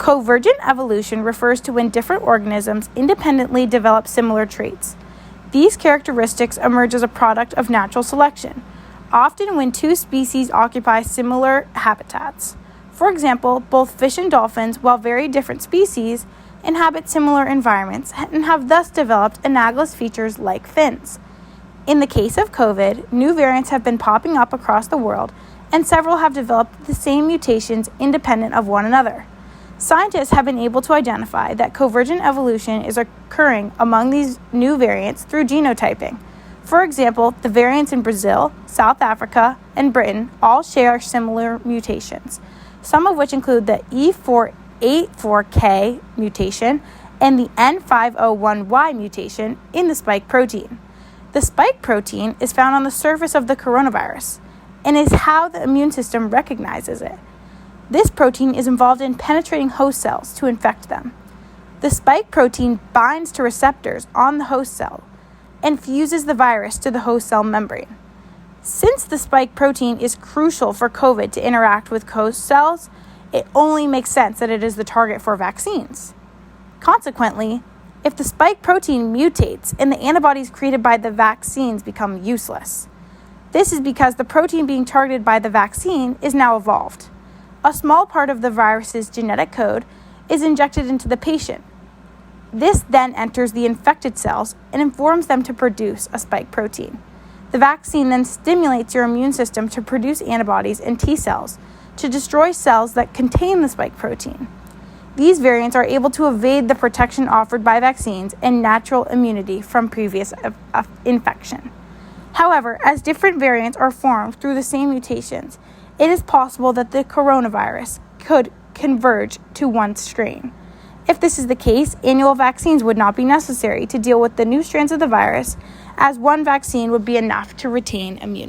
Convergent evolution refers to when different organisms independently develop similar traits. These characteristics emerge as a product of natural selection, often when two species occupy similar habitats. For example, both fish and dolphins, while very different species, inhabit similar environments and have thus developed analogous features like fins. In the case of COVID, new variants have been popping up across the world, and several have developed the same mutations independent of one another. Scientists have been able to identify that convergent evolution is occurring among these new variants through genotyping. For example, the variants in Brazil, South Africa, and Britain all share similar mutations, some of which include the E484K mutation and the N501Y mutation in the spike protein. The spike protein is found on the surface of the coronavirus and is how the immune system recognizes it. This protein is involved in penetrating host cells to infect them. The spike protein binds to receptors on the host cell and fuses the virus to the host cell membrane. Since the spike protein is crucial for COVID to interact with host cells, it only makes sense that it is the target for vaccines. Consequently, if the spike protein mutates and the antibodies created by the vaccines become useless. This is because the protein being targeted by the vaccine is now evolved. A small part of the virus's genetic code is injected into the patient. This then enters the infected cells and informs them to produce a spike protein. The vaccine then stimulates your immune system to produce antibodies and T cells to destroy cells that contain the spike protein. These variants are able to evade the protection offered by vaccines and natural immunity from previous infection. However, as different variants are formed through the same mutations, it is possible that the coronavirus could converge to one strain. If this is the case, annual vaccines would not be necessary to deal with the new strands of the virus, as one vaccine would be enough to retain immunity.